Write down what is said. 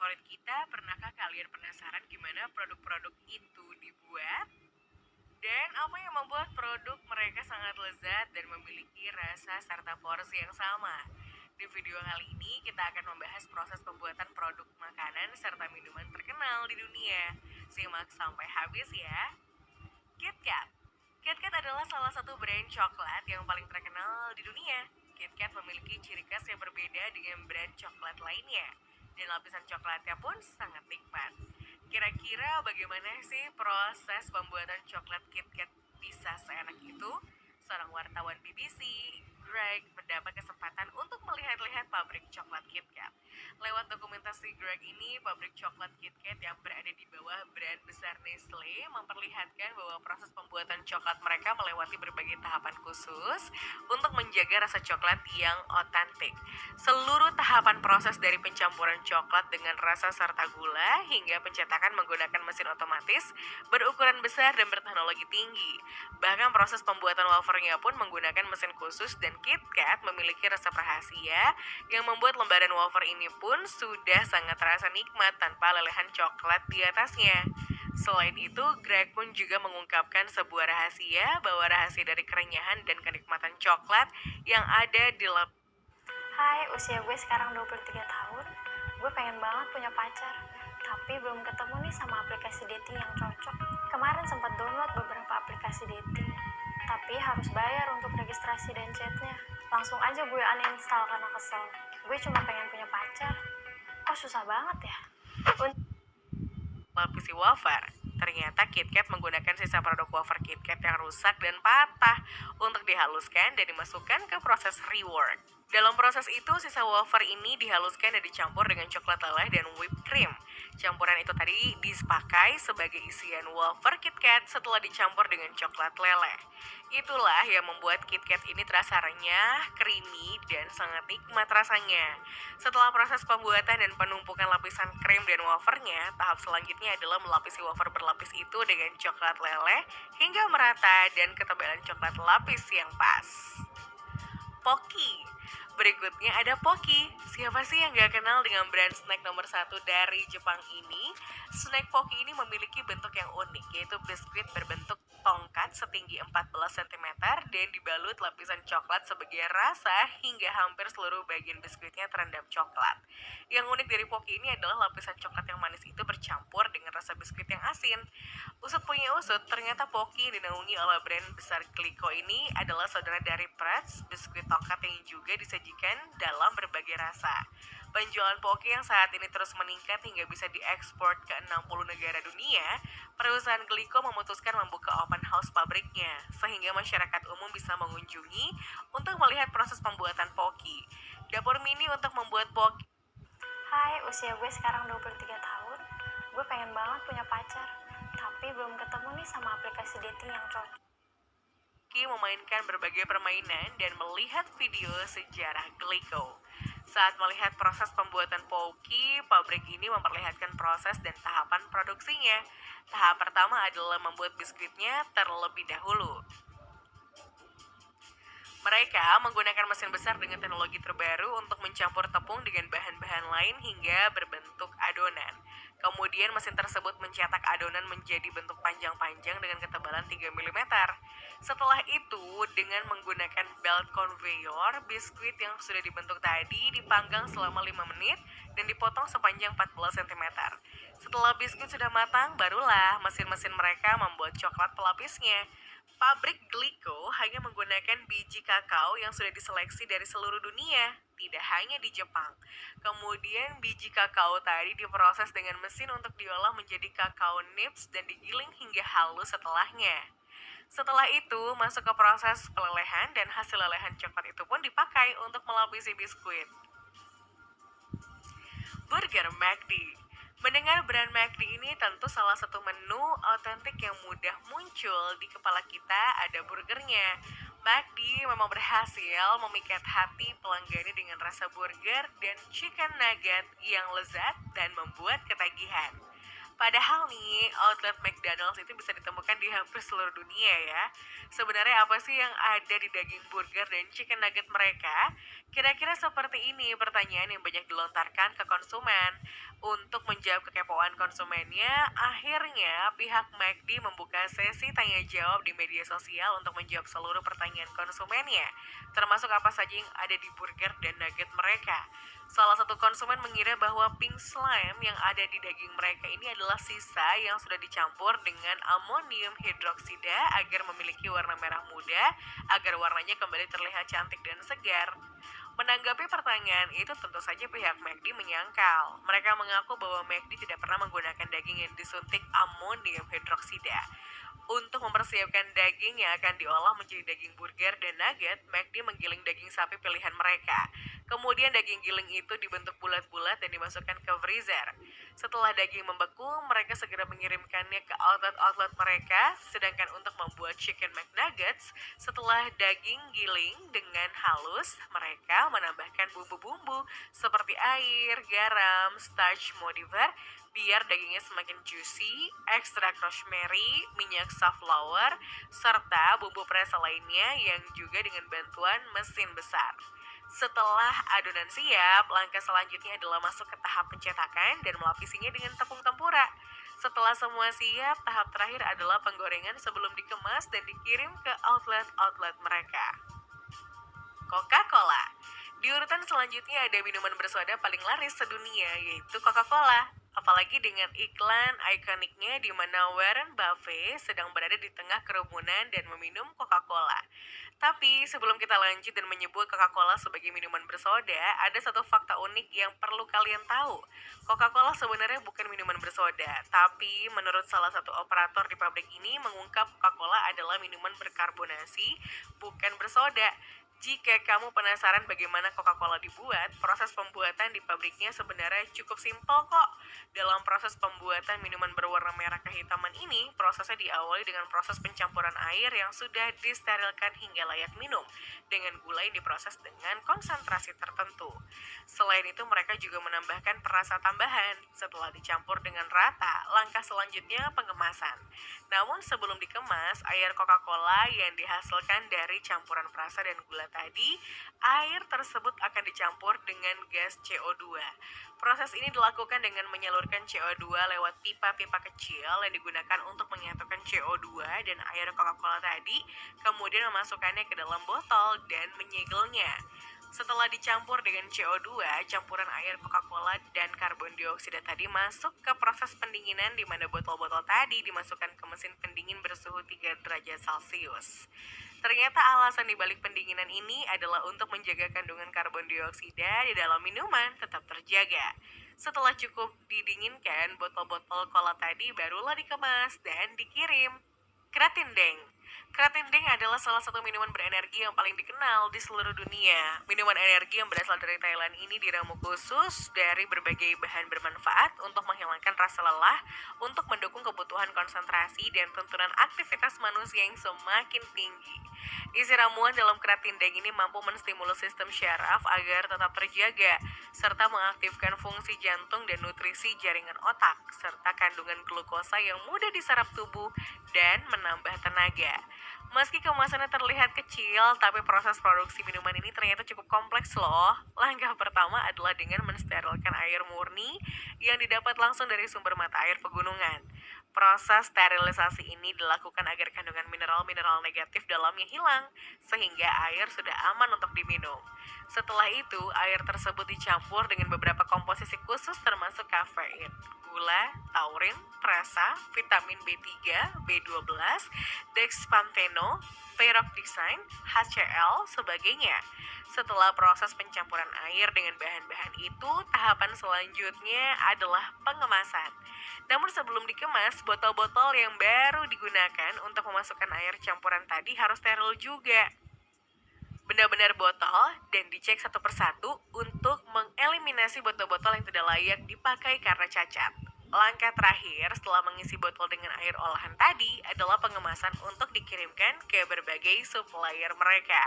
favorit kita, pernahkah kalian penasaran gimana produk-produk itu dibuat? Dan apa yang membuat produk mereka sangat lezat dan memiliki rasa serta porsi yang sama? Di video kali ini kita akan membahas proses pembuatan produk makanan serta minuman terkenal di dunia. Simak sampai habis ya. KitKat. KitKat adalah salah satu brand coklat yang paling terkenal di dunia. KitKat memiliki ciri khas yang berbeda dengan brand coklat lainnya. Dan lapisan coklatnya pun sangat nikmat. Kira-kira bagaimana sih proses pembuatan coklat KitKat bisa seenak itu? Seorang wartawan BBC, Greg, mendapat kesempatan untuk melihat-lihat pabrik coklat KitKat. Lewat dokumentasi Greg ini, pabrik coklat KitKat yang berada di bawah brand besar Nestle memperlihatkan bahwa proses pembuatan coklat mereka melewati berbagai tahapan khusus untuk menjaga rasa coklat yang otentik. Seluruh tahapan proses dari pencampuran coklat dengan rasa serta gula hingga pencetakan menggunakan mesin otomatis berukuran besar dan berteknologi tinggi. Bahkan proses pembuatan wafernya pun menggunakan mesin khusus dan KitKat memiliki resep rahasia yang membuat lembaran wafer ini pun sudah sangat terasa nikmat tanpa lelehan coklat di atasnya. Selain itu, Greg pun juga mengungkapkan sebuah rahasia bahwa rahasia dari kerenyahan dan kenikmatan coklat yang ada di Hai, usia gue sekarang 23 tahun. Gue pengen banget punya pacar, tapi belum ketemu nih sama aplikasi dating yang cocok. Kemarin sempat download beberapa aplikasi dating, tapi harus bayar untuk registrasi dan chatnya. Langsung aja gue uninstall karena kesel. Gue cuma pengen punya pacar. Kok susah banget ya? lapisi wafer. Ternyata KitKat menggunakan sisa produk wafer KitKat yang rusak dan patah untuk dihaluskan dan dimasukkan ke proses rework. Dalam proses itu, sisa wafer ini dihaluskan dan dicampur dengan coklat leleh dan whipped cream. Campuran itu tadi dipakai sebagai isian wafer KitKat setelah dicampur dengan coklat leleh. Itulah yang membuat KitKat ini terasa renyah, creamy, dan sangat nikmat rasanya. Setelah proses pembuatan dan penumpukan lapisan krim dan wafernya, tahap selanjutnya adalah melapisi wafer berlapis itu dengan coklat leleh hingga merata dan ketebalan coklat lapis yang pas. Pocky. Berikutnya ada Pocky. Siapa sih yang gak kenal dengan brand snack nomor 1 dari Jepang ini? Snack Pocky ini memiliki bentuk yang unik, yaitu biskuit berbentuk tongkat setinggi 14 cm dan dibalut lapisan coklat sebagai rasa hingga hampir seluruh bagian biskuitnya terendam coklat. Yang unik dari Pocky ini adalah lapisan coklat yang manis itu bercampur dengan rasa biskuit yang asin. Usut punya usut, ternyata Pocky yang dinaungi oleh brand besar Glico ini adalah saudara dari Pretz, biskuit tongkat yang juga disajikan dalam berbagai rasa. Penjualan Pocky yang saat ini terus meningkat hingga bisa diekspor ke 60 negara dunia, perusahaan Glico memutuskan membuka open house pabriknya, sehingga masyarakat umum bisa mengunjungi untuk melihat proses pembuatan Pocky. Dapur mini untuk membuat Pocky. Hai, usia gue sekarang 23 tahun. Gue pengen banget punya pacar, tapi belum ketemu nih sama aplikasi dating yang cocok. Memainkan berbagai permainan dan melihat video sejarah Glico. Saat melihat proses pembuatan Pocky, pabrik ini memperlihatkan proses dan tahapan produksinya. Tahap pertama adalah membuat biskuitnya terlebih dahulu. Mereka menggunakan mesin besar dengan teknologi terbaru untuk mencampur tepung dengan bahan-bahan lain hingga berbentuk adonan. Kemudian mesin tersebut mencetak adonan menjadi bentuk panjang-panjang dengan ketebalan 3 mm. Setelah itu, dengan menggunakan belt conveyor, biskuit yang sudah dibentuk tadi dipanggang selama 5 menit dan dipotong sepanjang 14 cm. Setelah biskuit sudah matang, barulah mesin-mesin mereka membuat coklat pelapisnya. Pabrik Glico hanya menggunakan biji kakao yang sudah diseleksi dari seluruh dunia, tidak hanya di Jepang. Kemudian biji kakao tadi diproses dengan mesin untuk diolah menjadi kakao nibs dan digiling hingga halus setelahnya. Setelah itu, masuk ke proses pelelehan dan hasil lelehan coklat itu pun dipakai untuk melapisi biskuit. Burger McD. Mendengar brand McD ini tentu salah satu menu otentik yang mudah muncul di kepala kita ada burgernya. McD memang berhasil memikat hati pelanggannya dengan rasa burger dan chicken nugget yang lezat dan membuat ketagihan. Padahal nih, outlet McDonald's itu bisa ditemukan di hampir seluruh dunia ya. Sebenarnya apa sih yang ada di daging burger dan chicken nugget mereka? Kira-kira seperti ini pertanyaan yang banyak dilontarkan ke konsumen. Untuk menjawab kekepoan konsumennya, akhirnya pihak McD membuka sesi tanya jawab di media sosial untuk menjawab seluruh pertanyaan konsumennya, termasuk apa saja yang ada di burger dan nugget mereka. Salah satu konsumen mengira bahwa pink slime yang ada di daging mereka ini adalah sisa yang sudah dicampur dengan amonium hidroksida agar memiliki warna merah muda, agar warnanya kembali terlihat cantik dan segar. Menanggapi pertanyaan itu, tentu saja pihak McD menyangkal. Mereka mengaku bahwa McD tidak pernah menggunakan daging yang disuntik amonium hidroksida. Untuk mempersiapkan daging yang akan diolah menjadi daging burger dan nugget, McD menggiling daging sapi pilihan mereka. Kemudian daging giling itu dibentuk bulat-bulat dan dimasukkan ke freezer. Setelah daging membeku, mereka segera mengirimkannya ke outlet-outlet mereka. Sedangkan untuk membuat chicken McNuggets, setelah daging giling dengan halus, mereka menambahkan bumbu-bumbu seperti air, garam, starch modifier biar dagingnya semakin juicy, ekstrak rosemary, minyak safflower, serta bumbu perasa lainnya yang juga dengan bantuan mesin besar. Setelah adonan siap, langkah selanjutnya adalah masuk ke tahap pencetakan dan melapisinya dengan tepung tempura. Setelah semua siap, tahap terakhir adalah penggorengan sebelum dikemas dan dikirim ke outlet-outlet mereka. Coca-Cola. Di urutan selanjutnya ada minuman bersoda paling laris sedunia, yaitu Coca-Cola. Apalagi dengan iklan ikoniknya di mana Warren Buffett sedang berada di tengah kerumunan dan meminum Coca-Cola. Tapi sebelum kita lanjut dan menyebut Coca-Cola sebagai minuman bersoda, ada satu fakta unik yang perlu kalian tahu. Coca-Cola sebenarnya bukan minuman bersoda, tapi menurut salah satu operator di pabrik ini mengungkap Coca-Cola adalah minuman berkarbonasi, bukan bersoda. Jika kamu penasaran bagaimana Coca-Cola dibuat, proses pembuatan di pabriknya sebenarnya cukup simpel kok. Dalam proses pembuatan minuman berwarna merah kehitaman ini, prosesnya diawali dengan proses pencampuran air yang sudah disterilkan hingga layak minum, dengan gula yang diproses dengan konsentrasi tertentu. Selain itu, mereka juga menambahkan perasa tambahan. Setelah dicampur dengan rata, langkah selanjutnya pengemasan. Namun sebelum dikemas, air Coca-Cola yang dihasilkan dari campuran perasa dan gula tadi, air tersebut akan dicampur dengan gas CO2. Proses ini dilakukan dengan menyalurkan CO2 lewat pipa-pipa kecil yang digunakan untuk menyatukan CO2 dan air Coca-Cola tadi, kemudian memasukkannya ke dalam botol dan menyegelnya. Setelah dicampur dengan CO2, campuran air Coca-Cola dan karbon dioksida tadi masuk ke proses pendinginan di mana botol-botol tadi dimasukkan ke mesin pendingin bersuhu 3 derajat Celcius. Ternyata alasan dibalik pendinginan ini adalah untuk menjaga kandungan karbon dioksida di dalam minuman tetap terjaga. Setelah cukup didinginkan, botol-botol cola tadi barulah dikemas dan dikirim. Kratindeng. Kratindeng adalah salah satu minuman berenergi yang paling dikenal di seluruh dunia. Minuman energi yang berasal dari Thailand ini diramu khusus dari berbagai bahan bermanfaat untuk menghilangkan rasa lelah, untuk mendukung kebutuhan konsentrasi dan tuntunan aktivitas manusia yang semakin tinggi. Isi ramuan dalam kratindeng ini mampu menstimulus sistem syaraf agar tetap terjaga, serta mengaktifkan fungsi jantung dan nutrisi jaringan otak, serta kandungan glukosa yang mudah diserap tubuh dan menambah tenaga. Meski kemasannya terlihat kecil, tapi proses produksi minuman ini ternyata cukup kompleks loh. Langkah pertama adalah dengan mensterilkan air murni yang didapat langsung dari sumber mata air pegunungan. Proses sterilisasi ini dilakukan agar kandungan mineral-mineral negatif dalamnya hilang, sehingga air sudah aman untuk diminum. Setelah itu, air tersebut dicampur dengan beberapa komposisi khusus termasuk kafein, gula, taurin, perasa, vitamin B3, B12, dexpanteno, peroxide, HCl, sebagainya. Setelah proses pencampuran air dengan bahan-bahan itu, tahapan selanjutnya adalah pengemasan. Namun sebelum dikemas, botol-botol yang baru digunakan untuk memasukkan air campuran tadi harus steril juga. Benar-benar botol dan dicek satu persatu untuk mengeliminasi botol-botol yang tidak layak dipakai karena cacat. Langkah terakhir setelah mengisi botol dengan air olahan tadi adalah pengemasan untuk dikirimkan ke berbagai supplier mereka.